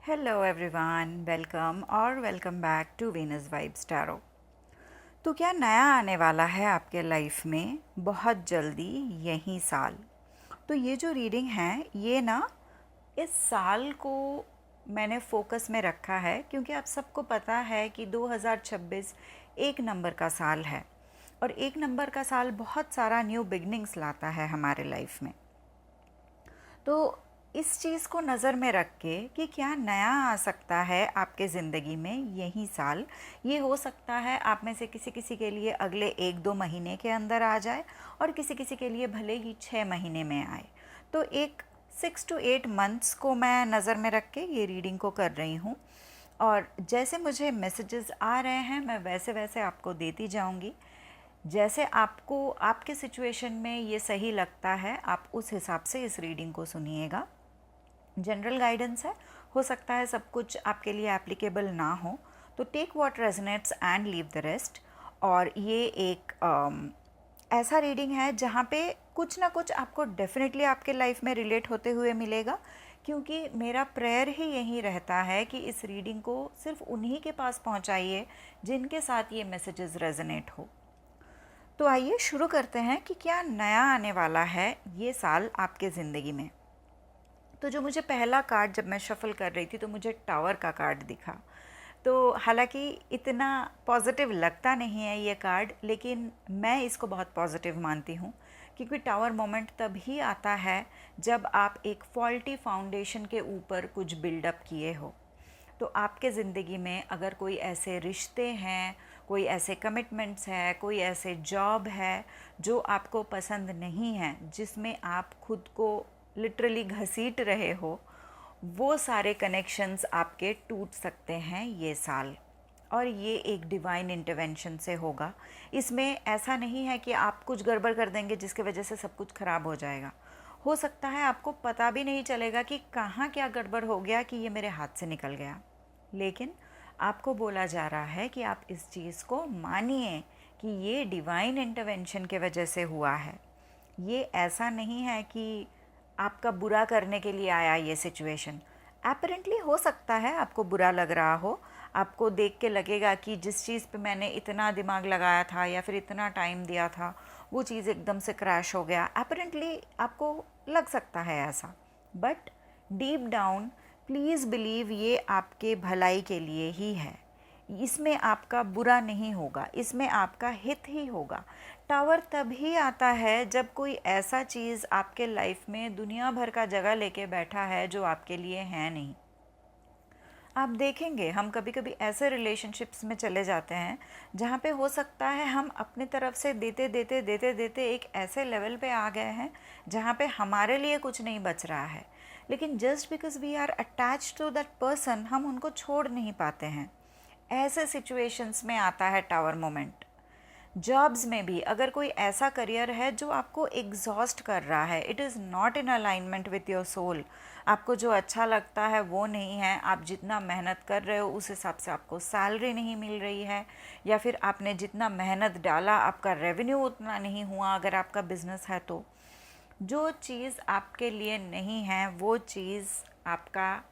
Hello everyone, welcome back to Venus Vibes Tarot. तो क्या नया आने वाला है आपके लाइफ में बहुत जल्दी, यही साल। तो ये जो रीडिंग है ये ना इस साल को मैंने फोकस में रखा है क्योंकि आप सबको पता है कि 2026 एक नंबर का साल है और एक नंबर का साल बहुत सारा न्यू बिगनिंग्स लाता है हमारे लाइफ में। तो इस चीज़ को नज़र में रख के कि क्या नया आ सकता है आपके ज़िंदगी में यही साल। ये हो सकता है आप में से किसी किसी के लिए अगले 1-2 महीने के अंदर आ जाए और किसी किसी के लिए भले ही 6 महीने में आए। तो एक 6 to 8 months को मैं नज़र में रख के ये रीडिंग को कर रही हूँ और जैसे मुझे मैसेजेस आ रहे हैं मैं वैसे वैसे आपको देती जाऊँगी। जैसे आपको आपके सिचुएशन में ये सही लगता है आप उस हिसाब से इस रीडिंग को सुनिएगा। जनरल गाइडेंस है, हो सकता है सब कुछ आपके लिए एप्लीकेबल ना हो, तो take what resonates and leave the rest. और ये एक ऐसा रीडिंग है जहाँ पे कुछ ना कुछ आपको डेफिनेटली आपके लाइफ में रिलेट होते हुए मिलेगा, क्योंकि मेरा प्रेयर ही यही रहता है कि इस रीडिंग को सिर्फ उन्हीं के पास पहुँचाइए जिनके साथ ये मैसेजेस रेजोनेट हो। तो आइए शुरू करते हैं कि क्या नया आने वाला है ये साल आपके ज़िंदगी में। तो जो मुझे पहला कार्ड जब मैं शफ़ल कर रही थी तो मुझे टावर का कार्ड दिखा। तो हालांकि इतना पॉजिटिव लगता नहीं है ये कार्ड, लेकिन मैं इसको बहुत पॉजिटिव मानती हूँ क्योंकि टावर मोमेंट तभी आता है जब आप एक फॉल्टी फाउंडेशन के ऊपर कुछ बिल्डअप किए हो। तो आपके ज़िंदगी में अगर कोई ऐसे रिश्ते हैं, कोई ऐसे कमिटमेंट्स है, कोई ऐसे जॉब है जो आपको पसंद नहीं है, जिसमें आप खुद को लिटरली घसीट रहे हो, वो सारे कनेक्शंस आपके टूट सकते हैं ये साल। और ये एक डिवाइन इंटरवेंशन से होगा। इसमें ऐसा नहीं है कि आप कुछ गड़बड़ कर देंगे जिसकी वजह से सब कुछ ख़राब हो जाएगा। हो सकता है आपको पता भी नहीं चलेगा कि कहाँ क्या गड़बड़ हो गया कि ये मेरे हाथ से निकल गया, लेकिन आपको बोला जा रहा है कि आप इस चीज़ को मानिए कि ये डिवाइन इंटरवेंशन के वजह से हुआ है। ये ऐसा नहीं है कि आपका बुरा करने के लिए आया ये सिचुएशन। एपरेंटली हो सकता है आपको बुरा लग रहा हो, आपको देख के लगेगा कि जिस चीज़ पे मैंने इतना दिमाग लगाया था या फिर इतना टाइम दिया था वो चीज़ एकदम से क्रैश हो गया। एपरेंटली आपको लग सकता है ऐसा, but deep down please believe ये आपके भलाई के लिए ही है। इसमें आपका बुरा नहीं होगा, इसमें आपका हित ही होगा। टावर तभी आता है जब कोई ऐसा चीज़ आपके लाइफ में दुनिया भर का जगह लेके बैठा है जो आपके लिए है नहीं। आप देखेंगे हम कभी कभी ऐसे रिलेशनशिप्स में चले जाते हैं जहाँ पे हो सकता है हम अपनी तरफ से देते देते देते देते एक ऐसे लेवल पे आ गए हैं जहाँ पे हमारे लिए कुछ नहीं बच रहा है, लेकिन just because we are attach to that person हम उनको छोड़ नहीं पाते हैं। ऐसे सिचुएशंस में आता है टावर मोमेंट। जॉब्स में भी अगर कोई ऐसा करियर है जो आपको एग्जॉस्ट कर रहा है, it is not in alignment with your soul, आपको जो अच्छा लगता है वो नहीं है, आप जितना मेहनत कर रहे हो उस हिसाब से आपको सैलरी नहीं मिल रही है, या फिर आपने जितना मेहनत डाला आपका रेवेन्यू उतना नहीं हुआ अगर आपका बिजनेस है तो, जो चीज़ आपके लिए नहीं है वो चीज़ आपका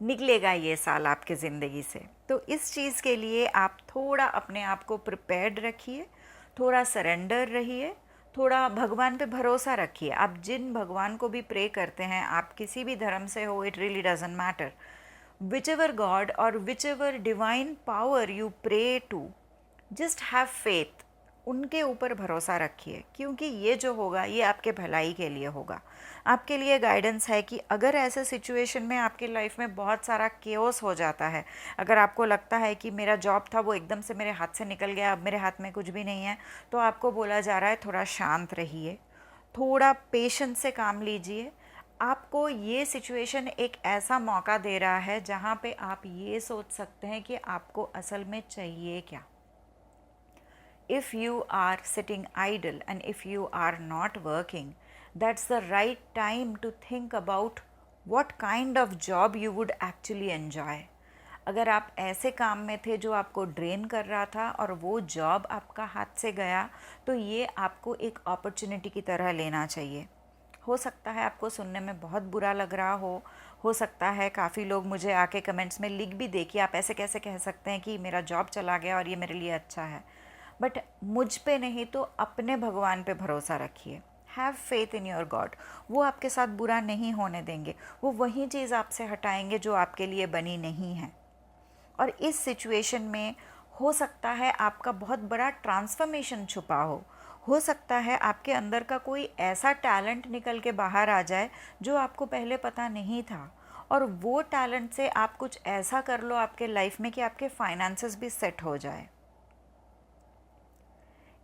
निकलेगा ये साल आपके ज़िंदगी से। तो इस चीज़ के लिए आप थोड़ा अपने आप को प्रिपेयर्ड रखिए, थोड़ा सरेंडर रहिए, थोड़ा भगवान पे भरोसा रखिए। आप जिन भगवान को भी प्रे करते हैं, आप किसी भी धर्म से हो, it really doesn't matter, which ever god और which ever divine power you pray to, just have faith, उनके ऊपर भरोसा रखिए, क्योंकि ये जो होगा ये आपके भलाई के लिए होगा। आपके लिए गाइडेंस है कि अगर ऐसे सिचुएशन में आपके लाइफ में बहुत सारा केओस हो जाता है, अगर आपको लगता है कि मेरा जॉब था वो एकदम से मेरे हाथ से निकल गया, अब मेरे हाथ में कुछ भी नहीं है, तो आपको बोला जा रहा है थोड़ा शांत रहिए, थोड़ा पेशेंस से काम लीजिए। आपको ये सिचुएशन एक ऐसा मौका दे रहा है जहाँ पे आप ये सोच सकते हैं कि आपको असल में चाहिए क्या। If you are sitting idle and if you are not working, that's the right time to think about what kind of job you would actually enjoy. अगर आप ऐसे काम में थे जो आपको ड्रेन कर रहा था और वो जॉब आपका हाथ से गया, तो ये आपको एक अपॉर्चुनिटी की तरह लेना चाहिए। हो सकता है आपको सुनने में बहुत बुरा लग रहा हो, हो सकता है काफ़ी लोग मुझे आके कमेंट्स में लिख भी दे कि आप ऐसे कैसे कह सकते हैं कि मेरा जॉब चला गया और ये मेरे लिए अच्छा है। बट मुझ पे नहीं तो अपने भगवान पे भरोसा रखिए। Have faith in your God. वो आपके साथ बुरा नहीं होने देंगे। वो वही चीज़ आपसे हटाएंगे जो आपके लिए बनी नहीं है। और इस सिचुएशन में हो सकता है आपका बहुत बड़ा ट्रांसफॉर्मेशन छुपा हो सकता है आपके अंदर का कोई ऐसा टैलेंट निकल के बाहर आ जाए जो आपको पहले पता नहीं था, और वो टैलेंट से आप कुछ ऐसा कर लो आपके लाइफ में कि आपके फाइनेंसेस भी सेट हो जाए।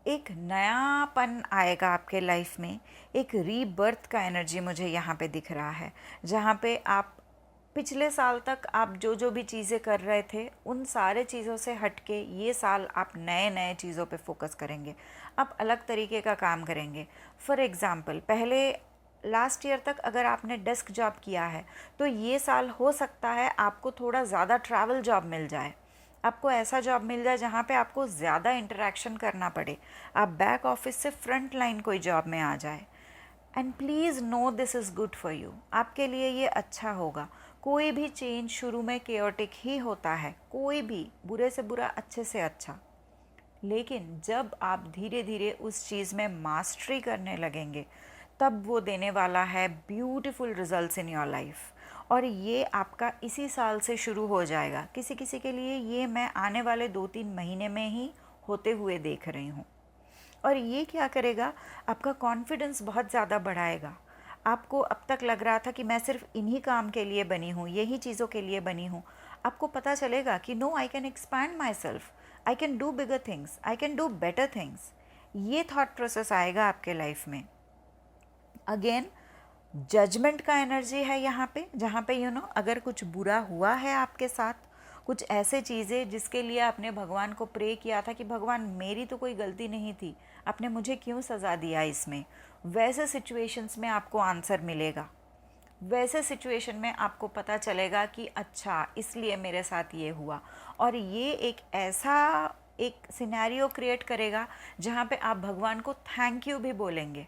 एक नयापन आएगा आपके लाइफ में, एक रीबर्थ का एनर्जी मुझे यहाँ पे दिख रहा है, जहाँ पे आप पिछले साल तक आप जो जो भी चीज़ें कर रहे थे उन सारे चीज़ों से हट के ये साल आप नए नए चीज़ों पे फोकस करेंगे। आप अलग तरीके का काम करेंगे। फॉर एग्ज़ाम्पल, पहले लास्ट ईयर तक अगर आपने डेस्क जॉब किया है तो ये साल हो सकता है आपको थोड़ा ज़्यादा ट्रैवल जॉब मिल जाए। आपको ऐसा जॉब मिल जाए जहाँ पे आपको ज़्यादा इंटरेक्शन करना पड़े। आप बैक ऑफिस से फ्रंट लाइन कोई जॉब में आ जाए। And please know this is good for you. आपके लिए ये अच्छा होगा। कोई भी चेंज शुरू में केओटिक ही होता है, कोई भी, बुरे से बुरा, अच्छे से अच्छा। लेकिन जब आप धीरे धीरे उस चीज़ में मास्टरी करने लगेंगे तब वो देने वाला है beautiful results in your life. और ये आपका इसी साल से शुरू हो जाएगा। किसी किसी के लिए ये मैं आने वाले 2-3 महीने में ही होते हुए देख रही हूँ। और ये क्या करेगा, आपका कॉन्फिडेंस बहुत ज़्यादा बढ़ाएगा। आपको अब तक लग रहा था कि मैं सिर्फ इन्हीं काम के लिए बनी हूँ, यही चीज़ों के लिए बनी हूँ। आपको पता चलेगा कि no, I can expand myself, I can do bigger things, I can do better things. ये थॉट प्रोसेस आएगा आपके लाइफ में। अगेन, जजमेंट का एनर्जी है यहाँ पे, जहाँ पे अगर कुछ बुरा हुआ है आपके साथ, कुछ ऐसे चीज़ें जिसके लिए आपने भगवान को प्रे किया था कि भगवान मेरी तो कोई गलती नहीं थी, आपने मुझे क्यों सज़ा दिया इसमें, वैसे सिचुएशंस में आपको आंसर मिलेगा। वैसे सिचुएशन में आपको पता चलेगा कि अच्छा, इसलिए मेरे साथ ये हुआ। और ये एक ऐसा एक सिनेरियो क्रिएट करेगा जहाँ पे आप भगवान को थैंक यू भी बोलेंगे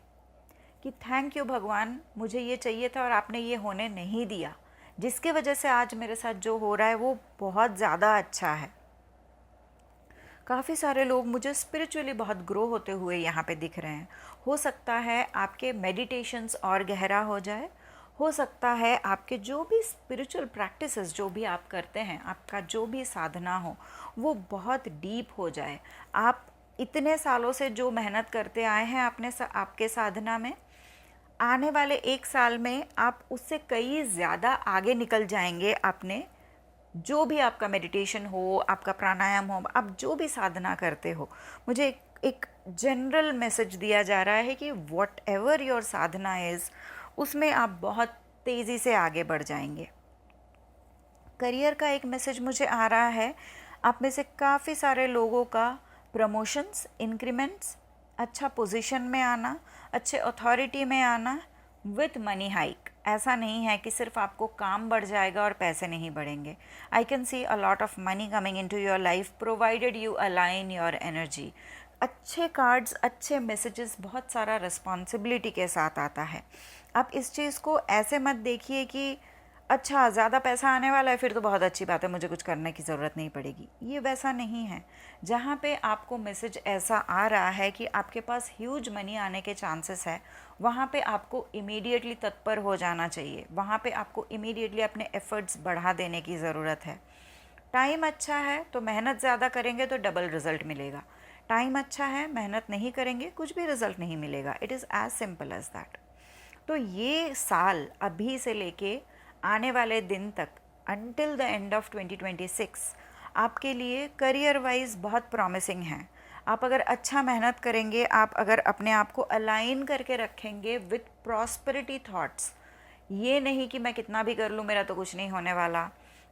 कि थैंक यू भगवान, मुझे ये चाहिए था और आपने ये होने नहीं दिया, जिसके वजह से आज मेरे साथ जो हो रहा है वो बहुत ज़्यादा अच्छा है। काफ़ी सारे लोग मुझे स्पिरिचुअली बहुत ग्रो होते हुए यहाँ पे दिख रहे हैं। हो सकता है आपके मेडिटेशंस और गहरा हो जाए। हो सकता है आपके जो भी स्पिरिचुअल प्रैक्टिसेस जो भी आप करते हैं, आपका जो भी साधना हो, वो बहुत डीप हो जाए। आप इतने सालों से जो मेहनत करते आए हैं आपके साधना में, आने वाले 1 साल में आप उससे कई ज़्यादा आगे निकल जाएंगे। अपने जो भी आपका मेडिटेशन हो, आपका प्राणायाम हो, आप जो भी साधना करते हो, मुझे एक जनरल मैसेज दिया जा रहा है कि what ever your Sadhana is, उसमें आप बहुत तेज़ी से आगे बढ़ जाएंगे। करियर का एक मैसेज मुझे आ रहा है। आप में से काफ़ी सारे लोगों का प्रमोशंस, इंक्रीमेंट्स, अच्छा पोजीशन में आना, अच्छे अथॉरिटी में आना विथ मनी हाइक। ऐसा नहीं है कि सिर्फ आपको काम बढ़ जाएगा और पैसे नहीं बढ़ेंगे। I can see a lot of money coming into your life provided you align your energy. अच्छे कार्ड्स, अच्छे मैसेजेस, बहुत सारा रिस्पॉन्सिबिलिटी के साथ आता है। आप इस चीज़ को ऐसे मत देखिए कि अच्छा, ज़्यादा पैसा आने वाला है, फिर तो बहुत अच्छी बात है, मुझे कुछ करने की ज़रूरत नहीं पड़ेगी। ये वैसा नहीं है। जहाँ पे आपको मैसेज ऐसा आ रहा है कि आपके पास ह्यूज मनी आने के चांसेस है, वहाँ पे आपको इमीडिएटली तत्पर हो जाना चाहिए। वहाँ पे आपको इमीडिएटली अपने एफ़र्ट्स बढ़ा देने की ज़रूरत है। टाइम अच्छा है तो मेहनत ज़्यादा करेंगे तो डबल रिज़ल्ट मिलेगा। टाइम अच्छा है, मेहनत नहीं करेंगे, कुछ भी रिज़ल्ट नहीं मिलेगा। It is as simple as that. तो ये साल अभी से लेके आने वाले दिन तक, अनटिल द एंड ऑफ 2026, आपके लिए करियर वाइज बहुत प्रॉमिसिंग है। आप अगर अच्छा मेहनत करेंगे, आप अगर अपने आप को अलाइन करके रखेंगे विथ प्रॉस्पेरिटी थॉट्स, ये नहीं कि मैं कितना भी कर लूँ मेरा तो कुछ नहीं होने वाला,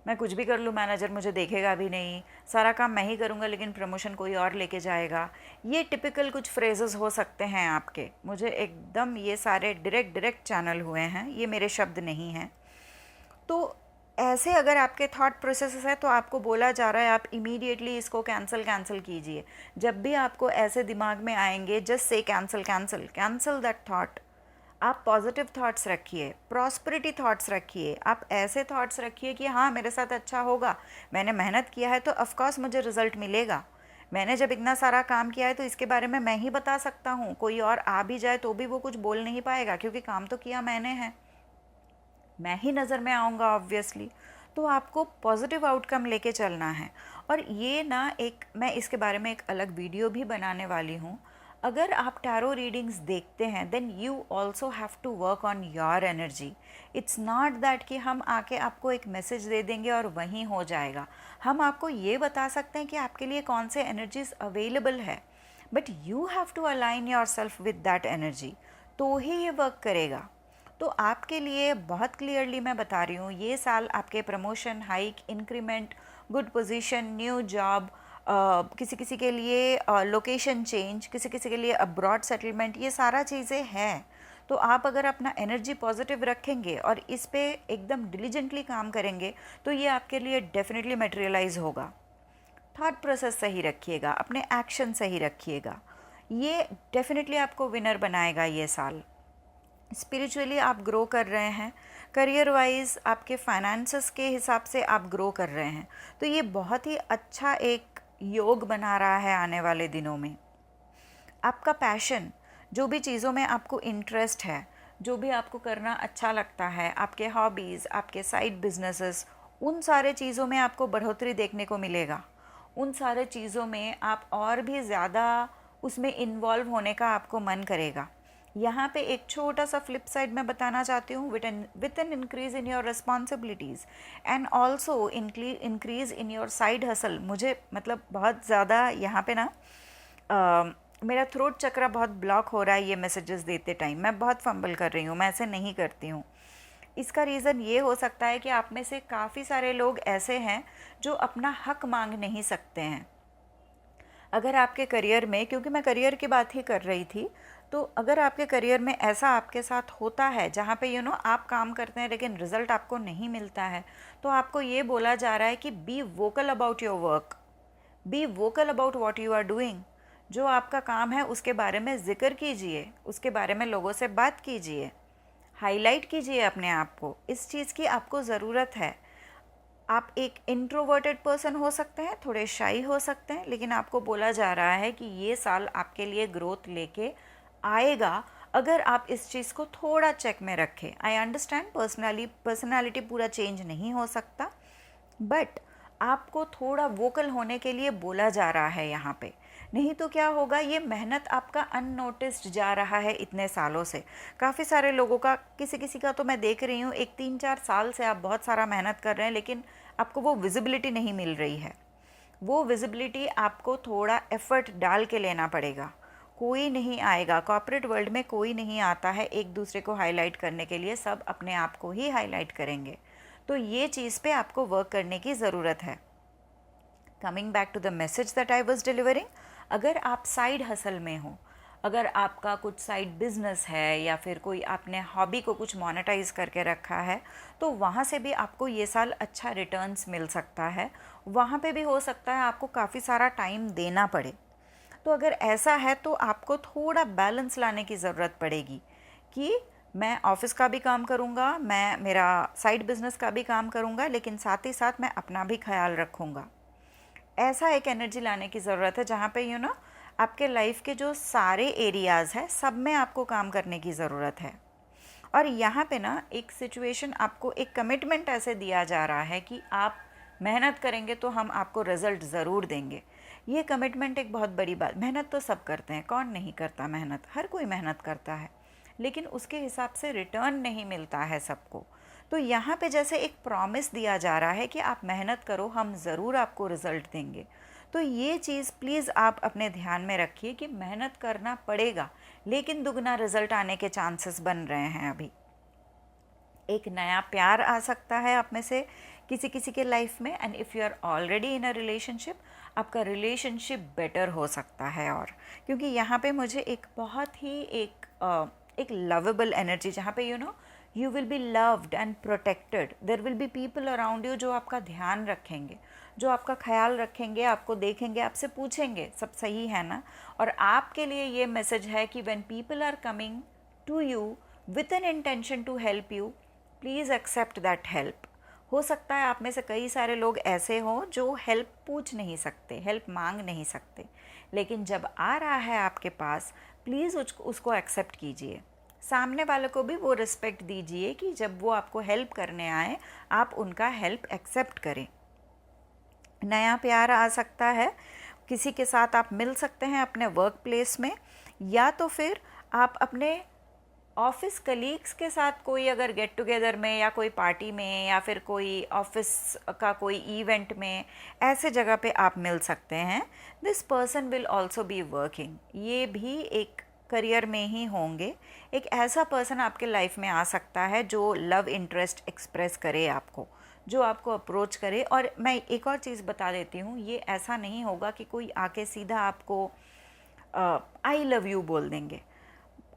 मैं कुछ भी कर लूँ मैनेजर मुझे देखेगा भी नहीं, सारा काम मैं ही करूँगा लेकिन प्रमोशन कोई और लेके जाएगा। ये टिपिकल कुछ फ्रेजेस हो सकते हैं आपके। मुझे एकदम ये सारे डायरेक्ट चैनल हुए हैं, ये मेरे शब्द नहीं हैं। तो ऐसे अगर आपके थॉट प्रोसेसेस है तो आपको बोला जा रहा है आप इमीडिएटली इसको कैंसिल कीजिए। जब भी आपको ऐसे दिमाग में आएंगे, just say cancel that thought. आप पॉजिटिव थॉट्स रखिए, प्रॉस्पेरिटी थॉट्स रखिए, आप ऐसे थॉट्स रखिए कि हाँ मेरे साथ अच्छा होगा, मैंने मेहनत किया है तो ऑफकोर्स मुझे रिज़ल्ट मिलेगा, मैंने जब इतना सारा काम किया है तो इसके बारे में मैं ही बता सकता हूँ, कोई और आ भी जाए तो भी वो कुछ बोल नहीं पाएगा क्योंकि काम तो किया मैंने है, मैं ही नज़र में आऊँगा ऑब्वियसली। तो आपको पॉजिटिव आउटकम लेके चलना है। और ये ना एक, मैं इसके बारे में एक अलग वीडियो भी बनाने वाली हूँ। अगर आप टैरो रीडिंग्स देखते हैं then you also have to work on your energy. It's not that कि हम आके आपको एक मैसेज दे देंगे और वहीं हो जाएगा। हम आपको ये बता सकते हैं कि आपके लिए कौन से एनर्जीज अवेलेबल है, but you have to align yourself with that energy, तो ही ये वर्क करेगा। तो आपके लिए बहुत क्लियरली मैं बता रही हूँ, ये साल आपके promotion, hike, increment, good position, new job, किसी किसी के लिए लोकेशन चेंज, किसी किसी के लिए अब्रॉड सेटलमेंट, ये सारा चीज़ें हैं। तो आप अगर अपना एनर्जी पॉजिटिव रखेंगे और इस पे एकदम डिलीजेंटली काम करेंगे तो ये आपके लिए डेफिनेटली मटेरियलाइज होगा। थॉट प्रोसेस सही रखिएगा, अपने एक्शन सही रखिएगा, ये डेफिनेटली आपको विनर बनाएगा ये साल। स्पिरिचुअली आप ग्रो कर रहे हैं, करियर वाइज आपके फाइनेंसेस के हिसाब से आप ग्रो कर रहे हैं, तो ये बहुत ही अच्छा एक योग बना रहा है आने वाले दिनों में। आपका पैशन, जो भी चीज़ों में आपको इंटरेस्ट है, जो भी आपको करना अच्छा लगता है, आपके हॉबीज़, आपके साइड बिजनेसेस, उन सारे चीज़ों में आपको बढ़ोतरी देखने को मिलेगा। उन सारे चीज़ों में आप और भी ज़्यादा उसमें इन्वॉल्व होने का आपको मन करेगा। यहाँ पे एक छोटा सा फ्लिप साइड मैं बताना चाहती हूँ, with an increase in your responsibilities and also increase in your side hustle. मुझे मतलब बहुत ज़्यादा यहाँ पे ना मेरा थ्रोट चक्रा बहुत ब्लॉक हो रहा है ये मैसेजेस देते टाइम, मैं बहुत फंबल कर रही हूँ, मैं ऐसे नहीं करती हूँ। इसका रीज़न ये हो सकता है कि आप में से काफ़ी सारे लोग ऐसे हैं जो अपना हक मांग नहीं सकते हैं। अगर आपके करियर में, क्योंकि मैं करियर की बात ही कर रही थी, तो अगर आपके करियर में ऐसा आपके साथ होता है जहाँ पे आप काम करते हैं लेकिन रिज़ल्ट आपको नहीं मिलता है, तो आपको ये बोला जा रहा है कि be vocal about your work, be vocal about what you are doing. जो आपका काम है उसके बारे में ज़िक्र कीजिए, उसके बारे में लोगों से बात कीजिए, हाईलाइट कीजिए अपने आप को। इस चीज़ की आपको ज़रूरत है। आप एक इंट्रोवर्टेड पर्सन हो सकते हैं, थोड़े शाई हो सकते हैं, लेकिन आपको बोला जा रहा है कि ये साल आपके लिए ग्रोथ लेके आएगा अगर आप इस चीज़ को थोड़ा चेक में रखें। आई अंडरस्टैंड पर्सनालिटी पूरा चेंज नहीं हो सकता, बट आपको थोड़ा वोकल होने के लिए बोला जा रहा है यहाँ पे। नहीं तो क्या होगा, ये मेहनत आपका अननोटिस्ड जा रहा है इतने सालों से। काफ़ी सारे लोगों का, किसी किसी का तो मैं देख रही हूँ 1-3-4 साल से आप बहुत सारा मेहनत कर रहे हैं लेकिन आपको वो विजिबिलिटी नहीं मिल रही है। वो विजिबिलिटी आपको थोड़ा एफर्ट डाल के लेना पड़ेगा। कोई नहीं आएगा, कॉर्पोरेट वर्ल्ड में कोई नहीं आता है एक दूसरे को हाईलाइट करने के लिए, सब अपने आप को ही हाईलाइट करेंगे। तो ये चीज़ पे आपको वर्क करने की ज़रूरत है। Coming back to the message that I was delivering, अगर आप साइड हसल में हो, अगर आपका कुछ साइड बिजनेस है या फिर कोई आपने हॉबी को कुछ मोनेटाइज करके रखा है, तो वहाँ से भी आपको ये साल अच्छा रिटर्न्स मिल सकता है। वहाँ पे भी हो सकता है आपको काफ़ी सारा टाइम देना पड़े। तो अगर ऐसा है तो आपको थोड़ा बैलेंस लाने की ज़रूरत पड़ेगी कि मैं ऑफिस का भी काम करूँगा, मैं मेरा साइड बिजनेस का भी काम करूँगा, लेकिन साथ ही साथ मैं अपना भी ख्याल रखूँगा। ऐसा एक एनर्जी लाने की ज़रूरत है जहाँ पे आपके लाइफ के जो सारे एरियाज़ हैं सब में आपको काम करने की ज़रूरत है। और यहाँ पे ना एक सिचुएशन, आपको एक कमिटमेंट ऐसे दिया जा रहा है कि आप मेहनत करेंगे तो हम आपको रिज़ल्ट ज़रूर देंगे। ये कमिटमेंट एक बहुत बड़ी बात। मेहनत तो सब करते हैं, कौन नहीं करता मेहनत, हर कोई मेहनत करता है, लेकिन उसके हिसाब से रिटर्न नहीं मिलता है सबको। तो यहाँ पे जैसे एक प्रॉमिस दिया जा रहा है कि आप मेहनत करो, हम ज़रूर आपको रिज़ल्ट देंगे। तो ये चीज़ प्लीज़ आप अपने ध्यान में रखिए कि मेहनत करना पड़ेगा, लेकिन दुगना रिज़ल्ट आने के चांसेस बन रहे हैं। अभी एक नया प्यार आ सकता है आप में से किसी किसी के लाइफ में, and if you are already in a relationship, आपका रिलेशनशिप बेटर हो सकता है। और क्योंकि यहाँ पे मुझे एक बहुत ही एक लवेबल एनर्जी, जहाँ पे you will be loved and protected, there will be people around you जो आपका ध्यान रखेंगे, जो आपका ख्याल रखेंगे, आपको देखेंगे, आपसे पूछेंगे सब सही है ना। और आपके लिए ये मैसेज है कि when people are coming to you with an intention to help you, please accept that help. हो सकता है आप में से कई सारे लोग ऐसे हों जो हेल्प पूछ नहीं सकते, हेल्प मांग नहीं सकते, लेकिन जब आ रहा है आपके पास, प्लीज़ उसको एक्सेप्ट कीजिए। सामने वाले को भी वो रिस्पेक्ट दीजिए कि जब वो आपको हेल्प करने आए, आप उनका हेल्प एक्सेप्ट करें। नया प्यार आ सकता है, किसी के साथ आप मिल सकते हैं अपने वर्क प्लेस में, या तो फिर आप अपने ऑफिस कलीग्स के साथ कोई अगर गेट टुगेदर में या कोई पार्टी में या फिर कोई ऑफिस का कोई इवेंट में, ऐसे जगह पे आप मिल सकते हैं। This person will also be working, ये भी एक करियर में ही होंगे। एक ऐसा पर्सन आपके लाइफ में आ सकता है जो लव इंटरेस्ट एक्सप्रेस करे आपको, जो आपको अप्रोच करे। और मैं एक और चीज़ बता देती हूँ, ये ऐसा नहीं होगा कि कोई आके सीधा आपको आई लव यू बोल देंगे।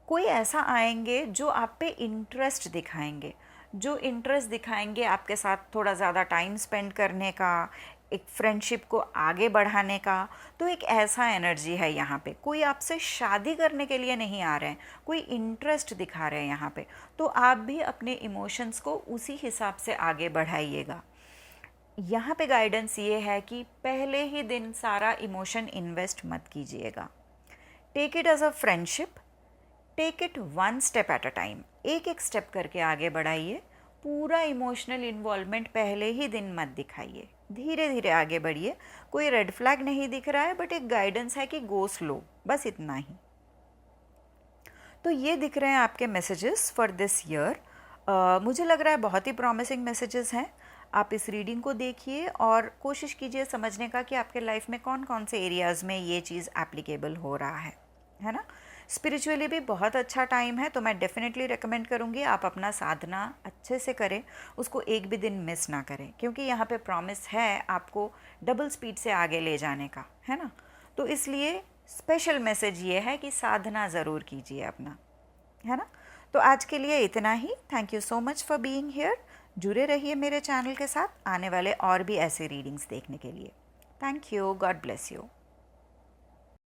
कोई ऐसा आएंगे जो आप पे इंटरेस्ट दिखाएंगे, जो इंटरेस्ट दिखाएंगे आपके साथ थोड़ा ज़्यादा टाइम स्पेंड करने का, एक फ्रेंडशिप को आगे बढ़ाने का। तो एक ऐसा एनर्जी है यहाँ पे। कोई आपसे शादी करने के लिए नहीं आ रहे हैं, कोई इंटरेस्ट दिखा रहे हैं यहाँ पे। तो आप भी अपने इमोशंस को उसी हिसाब से आगे बढ़ाइएगा। यहाँ पे गाइडेंस ये है कि पहले ही दिन सारा इमोशन इन्वेस्ट मत कीजिएगा। Take it as a friendship, take it one step at a time, एक एक स्टेप करके आगे बढ़ाइए। पूरा इमोशनल इन्वॉल्वमेंट पहले ही दिन मत दिखाइए, धीरे धीरे आगे बढ़िए। कोई रेड फ्लैग नहीं दिख रहा है, बट एक गाइडेंस है कि गो स्लो, बस इतना ही। तो ये दिख रहे हैं आपके मैसेजेस फॉर दिस ईयर। मुझे लग रहा है बहुत ही प्रॉमिसिंग मैसेजेस हैं। आप इस रीडिंग को देखिए और कोशिश कीजिए समझने का कि आपके लाइफ में कौन कौन से एरियाज़ में ये चीज़ एप्लीकेबल हो रहा है ना। स्पिरिचुअली भी बहुत अच्छा टाइम है, तो मैं डेफिनेटली रेकमेंड करूँगी आप अपना साधना अच्छे से करें, उसको एक भी दिन मिस ना करें, क्योंकि यहाँ पे प्रॉमिस है आपको डबल स्पीड से आगे ले जाने का, है ना। तो इसलिए स्पेशल मैसेज ये है कि साधना ज़रूर कीजिए अपना, है ना। तो आज के लिए इतना ही। Thank you so much for being here. जुड़े रहिए मेरे चैनल के साथ आने वाले और भी ऐसे रीडिंग्स देखने के लिए। Thank you. God bless you.